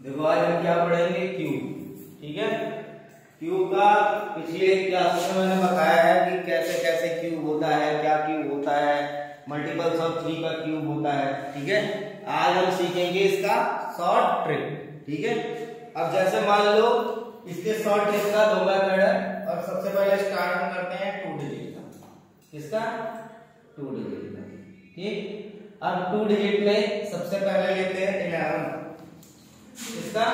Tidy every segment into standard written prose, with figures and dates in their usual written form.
देखो आज हम क्या पढ़ेंगे, क्यूब। ठीक है, क्यूब का पिछले क्लास में मैंने बताया है कि कैसे कैसे क्यूब होता है, क्या क्यूब होता है, मल्टीपल्स ऑफ 3 का क्यूब होता है। ठीक है, आज हम सीखेंगे इसका शॉर्ट ट्रिक। ठीक है, अब जैसे मान लो इसके शॉर्ट ट्रिक का 2 मेथड है और सबसे पहले स्टार्ट हम करते हैं 2 डिजिट का। किसका? 2 डिजिट का। ठीक, अब 2 डिजिट में सबसे पहले लेते हैं 11। इसका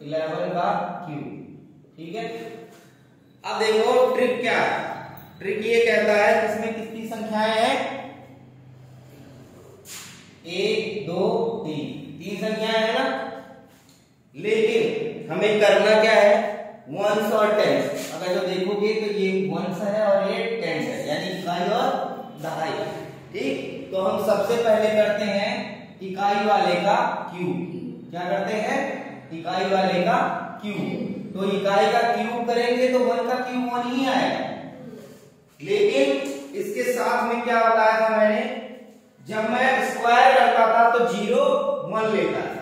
11 का क्यूब। ठीक है, अब देखो ट्रिक क्या है। ट्रिक ये कहता है कि इसमें कितनी संख्याएं हैं, 1 2 3 संख्याएं है ना। लेकिन हमें करना क्या है, वंस और टेंस। अगर जो देखोगे तो ये वंस है और ये टेंस है, यानी इकाई और दहाई। ठीक, तो हम सबसे पहले करते हैं इकाई वाले का क्यूब। क्या करते हैं? इकाई वाले का क्यूब। तो इकाई का क्यूब करेंगे तो 1 का क्यूब 1 ही आएगा। लेकिन इसके साथ में क्या बताया था मैंने, जब मैं स्क्वायर करता था तो 0 1 लेता था।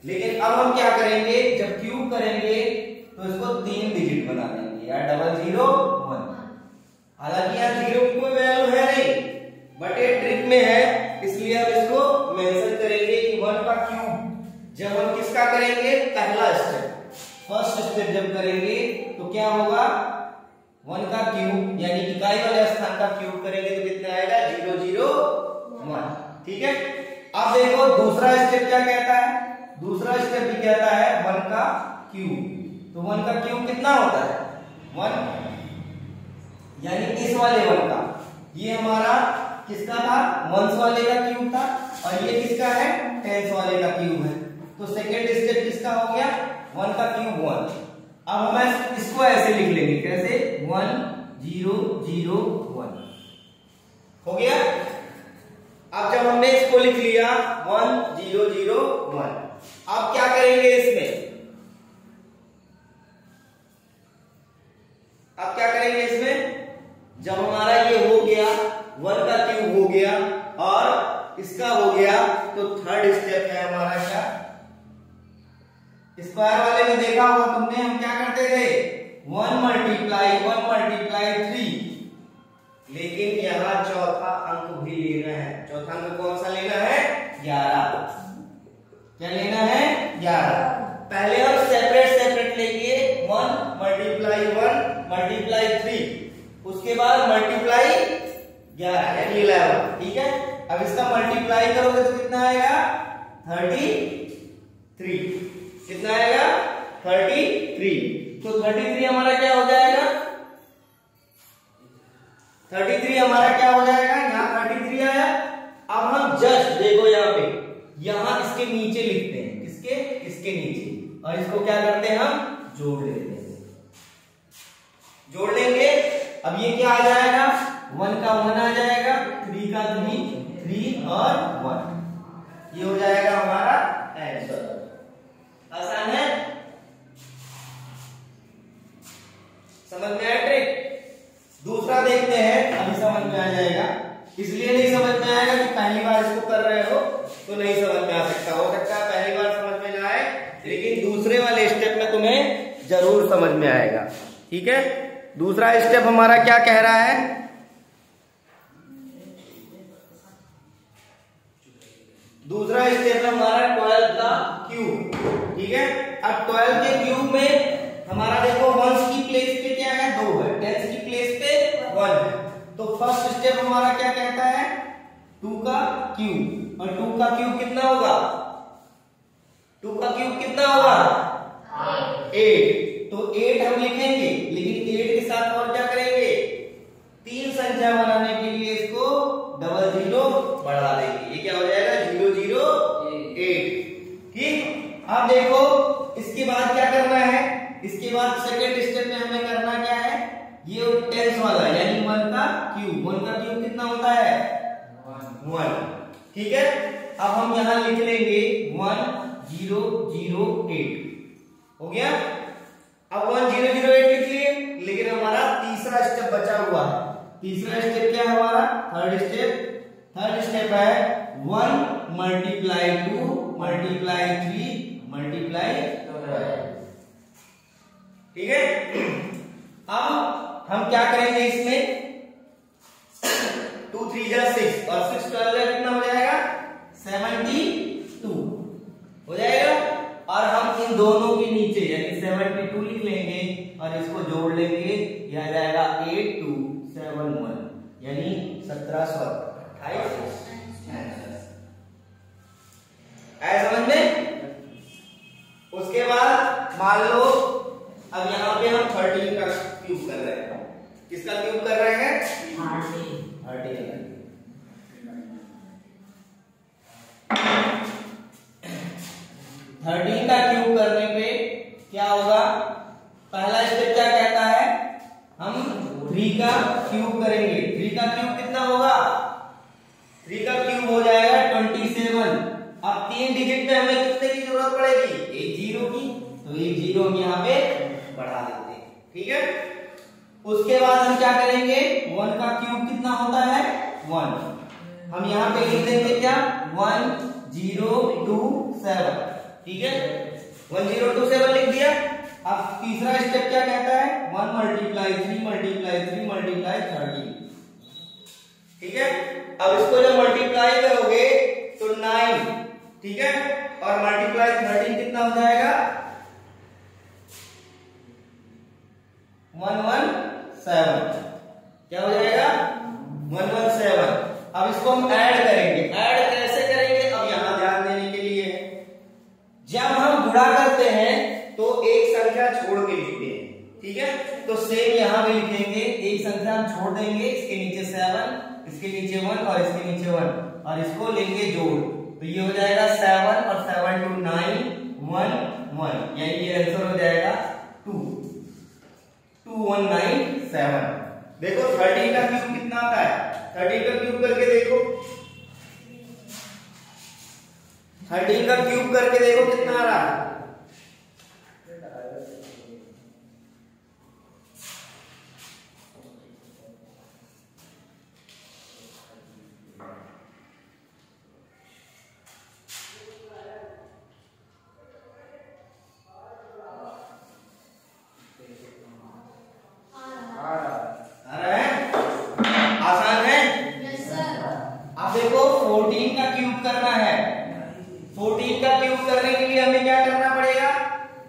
लेकिन अब हम क्या करेंगे, जब क्यूब करेंगे तो इसको 3 डिजिट बना देंगे, या 0 0 1। हालांकि यहाँ 0 की कोई वैल्यू है नहीं, बट ये ट्रिक में है, इसलिए हम इसको मेंशन करेंगे कि 1 का क्यूब जब हम किसका करेंगे, पहला स्टेप, फर्स्ट स्टेप जब करेंगे तो क्या होगा, 1 का क्यूब यानी इकाई वाले स्थान का क्यूब करेंगे तो कितना आएगा, 0 0 1। ठीक है, अब देखो दूसरा स्टेप क्या कहता है। दूसरा स्टेप भी कहता है 1 का क्यूब। तो 1 का क्यूब कितना होता है, 1, यानी इस वाले 1 का, ये हमारा किसका था, वंस वाले का क्यूब था, और ये किसका है, टेंस वाले का क्यूब है। तो सेकेंड स्टेप किसका हो गया, 1 का क्यूब 1। अब हम इसको ऐसे लिख लेंगे, कैसे, 1 0 0 1 हो गया। अब जब हमने इसको लिख लिया 1 0 0 1, अब क्या करेंगे इसमें, अब क्या करेंगे इसमें, जब हमारा ये हो गया 1 का क्यूब हो गया और इसका हो गया, तो थर्ड स्टेप है हमारा क्या, स्क्वायर वाले में देखा होगा तुमने, हम क्या करते थे, 1 मल्टीप्लाई 3। लेकिन यहां चौथा अंक भी लेना है। चौथा अंक कौन सा लेना है, 11। क्या लेना है, 11। पहले हम सेपरेट लेंगे, 1 मल्टीप्लाई 1 मल्टीप्लाई 3, उसके बाद मल्टीप्लाई 11 यानी 11। ठीक है, अब इसका मल्टीप्लाई करोगे तो कितना आएगा, 33। कितना आएगा, 33। तो 33 हमारा क्या हो जाएगा, 33 हमारा क्या हो जाएगा, यहाँ 33 आया। अब हम जस्ट देखो यहाँ पे, यहाँ इसके नीचे लिखते हैं, इसके नीचे, और इसको क्या करते हैं, हम जोड़ लेते हैं, जोड़ लेंगे। अब ये क्या आ जाएगा, 1 का 1 आ जाएगा, 3 का 3 और 1, ये हो जाएगा हमारा आंसर। आसान है, समझ में आया ट्रिक। दूसरा देखते हैं, अभी समझ में आ जाएगा। इसलिए नहीं समझ में आएगा कि पहली बार इसको कर रहे हो तो नहीं समझ में आ सकता, हो सकता है पहली बार समझ में ना आए, लेकिन दूसरे वाले स्टेप में तुम्हें जरूर समझ में आएगा। ठीक है, दूसरा स्टेप हमारा क्या कह रहा है, दूसरा स्टेप हमारा 12 का क्यूब। ठीक है, अब 12 के क्यूब में हमारा देखो वंस की प्लेस पे क्या है, 2 है, टेंस की प्लेस पे 1 है। तो फर्स्ट स्टेप हमारा क्या कहता है, 2 का क्यूब। और 2 का क्यूब कितना होगा, 2 का क्यूब कितना होगा, 8। तो 8 हम लिखेंगे, लेकिन 8 के साथ और क्या करेंगे, 3 संख्या बनाने के लिए इसको 0 0 बढ़ा देंगे, ये क्या हो जाएगा, 0 0 8। ठीक, अब देखो इसके बाद क्या करना है, इसके बाद सेकेंड स्टेप में हमें करना क्या है, ये टेंस वाला यानी 1 का क्यूब। 1 का क्यूब कितना होता है, 1। ठीक है, अब हम यहां लिख लेंगे 1 0 0 8 हो गया। अब 1 0 0 8 लिख लिए, लेकिन हमारा तीसरा स्टेप बचा हुआ है। तीसरा स्टेप क्या है हमारा, थर्ड स्टेप है 1 मल्टीप्लाई 2 मल्टीप्लाई 3 मल्टीप्लाई 12। ठीक है। अब हम क्या करेंगे इसमें, 2 3 जा 6 और 6 12 जा कितना हो जाएगा 72 हो जाएगा। और हम इन दोनों के नीचे यानी 72 लिख लेंगे और इसको जोड़ लेंगे, यह आ जाएगा 8271 यानी 1728। आया समझ में। उसके बाद मान लो अब यहाँ पे हम 13 का क्यूब कर रहे हैं। किसका क्यूब कर रहे हैं 13 का क्यूब करने पे क्या होगा, पहला स्टेप क्या कहता है, हम 3 का क्यूब करेंगे। 3 का क्यूब कितना होगा, 3 का क्यूब हो जाएगा 27। अब 3 डिजिट में हमें कितने की जरूरत पड़ेगी, एक जीरो की, तो एक जीरो हम यहाँ पे बढ़ा देते हैं। ठीक है। उसके बाद हम क्या करेंगे, 1 का क्यूब कितना होता है 1, हम यहाँ पे लिख देंगे क्या 1027। ठीक है, 1027 लिख दिया। अब तीसरा स्टेप क्या कहता है 1 मल्टीप्लाई 3 मल्टीप्लाई 3 मल्टीप्लाई 13। ठीक है। अब इसको जब मल्टीप्लाई करोगे तो 9, ठीक है, और मल्टीप्लाई 13 कितना हो जाएगा 117। क्या हो जाएगा 117। अब इसको हम ऐड करेंगे। ऐड कैसे करेंगे, अब यहां ध्यान देने के लिए, जब हम गुणा करते हैं तो एक संख्या छोड़ के लिखते हैं। ठीक है, तो सेम यहां भी लिखेंगे, एक संख्या हम छोड़ देंगे, इसके नीचे 7, इसके नीचे 1 और इसके नीचे 1 और इसको लेंगे जोड़, तो ये हो जाएगा 7 और 7 2 9 1 1 यानी ये आंसर हो जाएगा 2197। देखो 13 का क्यूब कितना आता है, 13 का क्यूब करके देखो, 13 का क्यूब करके देखो कितना आ रहा है। आसान है। Yes sir. अब देखो 14 का क्यूब करना है। 14 का क्यूब करने के लिए हमें क्या करना पड़ेगा,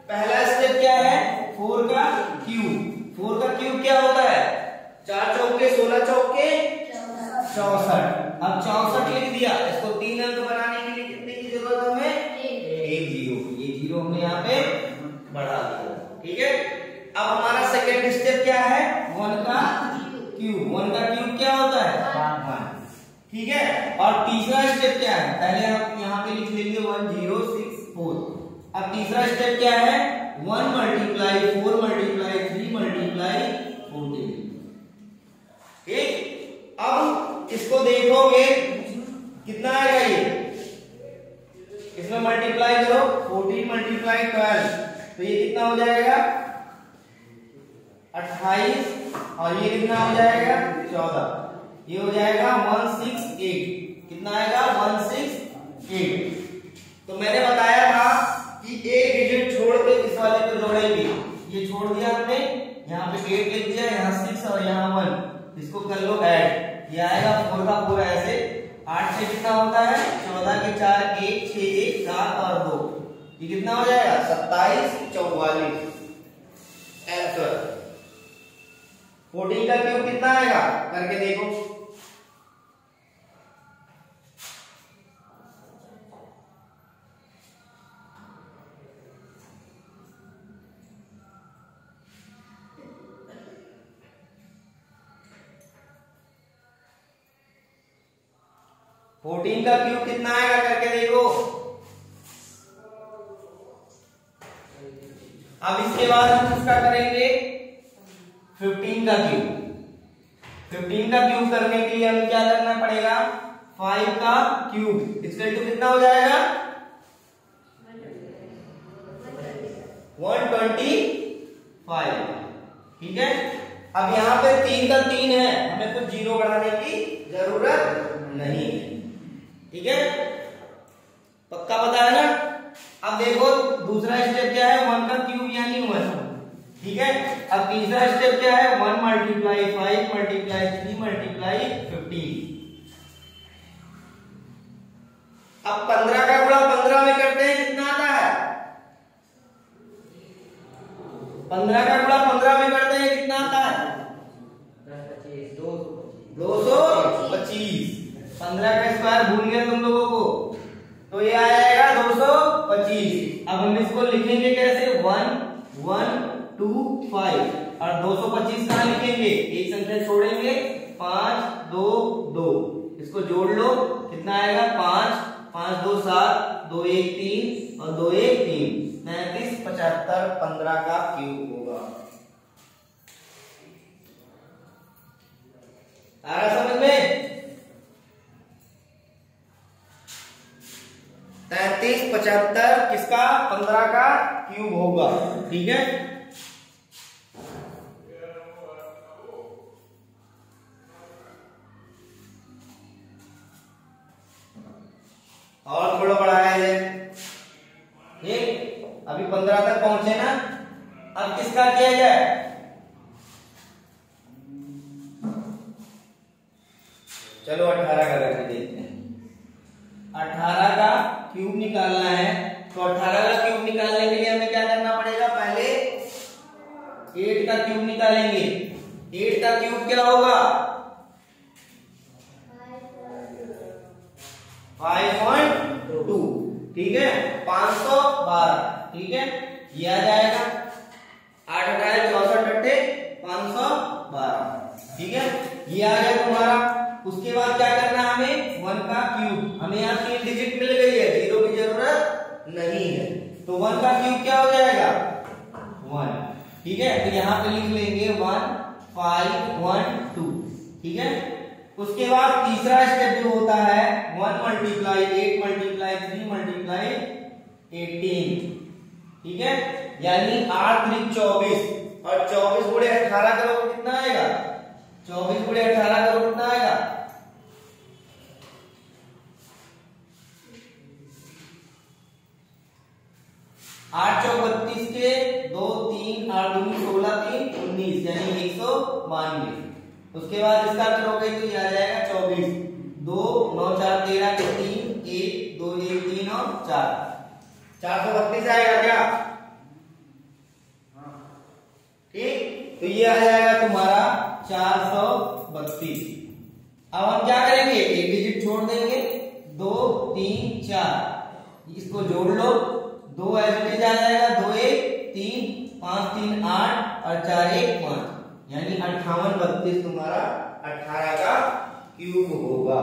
पहला स्टेप क्या है 4 का क्यूब। 4 का क्यूब क्या होता है 4 चौके 16 चौके 64। अब 64 लिख दिया, इसको 3 अंक बनाने के लिए कितने की जरूरत है हमें, एक जीरो। ये जीरो हमने यहाँ पे बढ़ा दिया। ठीक है। अब हमारा सेकेंड स्टेप क्या है 1 का क्यूब। 1 का क्यूब क्या होता है 1। ठीक है। और तीसरा स्टेप क्या है, पहले हम यहाँ पे लिख लेंगे 1064। अब तीसरा स्टेप क्या है 1 मल्टीप्लाई 4 मल्टीप्लाई 3 मल्टीप्लाई 14। ठीक। अब इसको देखोगे कितना आएगा, ये इसमें मल्टीप्लाई करो 14 मल्टीप्लाई 12, तो ये कितना हो जाएगा 28 और ये कितना हो जाएगा 14, ये हो जाएगा 168। कितना आएगा 168। तो मैंने बताया था कि एक डिजिट छोड़ के इस वाले को जोड़ेंगे, ये छोड़ दिया हमने, यहाँ पे 8 लिख दिया, यहाँ 6 और यहाँ 1, इसको कर लो ऐड, ये आएगा 4 का पूरा ऐसे। 8 से कितना होता है 14 के 4 1 6 1 7 और 2, ये कितना हो जाएगा 27 44 आंसर। 14 का क्यूब कितना आएगा करके देखो, फोर्टीन का क्यूब कितना आएगा करके देखो। अब इसके बाद हम इसका करेंगे 15 का क्यूब। 15 का क्यूब करने के लिए हमें क्या करना पड़ेगा 5 का क्यूब इक्वल टू कितना हो जाएगा 125। ठीक है। अब यहाँ पे 3 का 3 है, हमें कुछ जीरो बढ़ाने की जरूरत नहीं है। ठीक है, पक्का पता है ना। अब देखो ठीक है। अब तीसरा स्टेप क्या है, 1 मल्टीप्लाई 5 मल्टीप्लाई 3 मल्टीप्लाई 15। अब 15 का गुणा 15 में करते हैं, कितना आता है? 15 का गुणा 15 में करते हैं, कितना आता है? 225। 15 का स्क्वायर भूल गए तुम लोगों को, तो ये आ जाएगा 225। अब हम इसको लिखेंगे कैसे, 1 1 2 5, और 225 कहां लिखेंगे, एक संख्या छोड़ेंगे, 5 2 2, इसको जोड़ लो, कितना आएगा, 5 5 2 7, 2 1 3 और 2 1 3, 35 75 15 का क्यूब होगा। आ रहा समझ में? 33 75 किसका, 15 का क्यूब होगा। ठीक है, और थोड़ा बढ़ाया है, ठीक, अभी 15 तक पहुंचे ना। अब किसका किया जाए, चलो 18 का करके देखते हैं। 18 का क्यूब निकालना है, तो 18 का क्यूब निकालने के लिए हमें क्या करना पड़ेगा, पहले 8 का क्यूब निकालेंगे। 8 का क्यूब क्या होगा, 5.2, ठीक है, 512, ठीक है, ये आ जाएगा 8 8 64 512, ठीक है, ये आ गया तुम्हारा। उसके बाद क्या करना है हमें, 1 का क्यूब, हमें यहाँ 3 डिजिट मिल गई है, 0 की जरूरत नहीं है, तो 1 का क्यूब क्या हो जाएगा, 1, ठीक है, तो यहाँ पे लिख लेंगे 1 5 1 2, ठीक है। उसके बाद तीसरा स्टेप जो होता है, 1 मल्टीप्लाई 8 मल्टीप्लाई 3 मल्टीप्लाई 18, ठीक है, यानी 8 3 24, और 24 गुणे 18 करोगे कितना आएगा, 24 गुणे 18 करोगे कितना आएगा, 8 चौक 32 के 2 3 8 2 16 3 19, यानी 192। उसके बाद इसका करोगे तो ये आ जाएगा 24, 2 9 4 13 के 3 1 2 1 3 और 4, 432 आएगा क्या, ठीक, तो ये आ जाएगा तुम्हारा 432। अब हम क्या करेंगे, एक डिजिट छोड़ देंगे, 2 3 4, इसको जोड़ लो, 2 एज आ जाएगा, 2 1 3 5 3 8 और 4 1 5, यानी 58 32 तुम्हारा 18 का क्यूब होगा।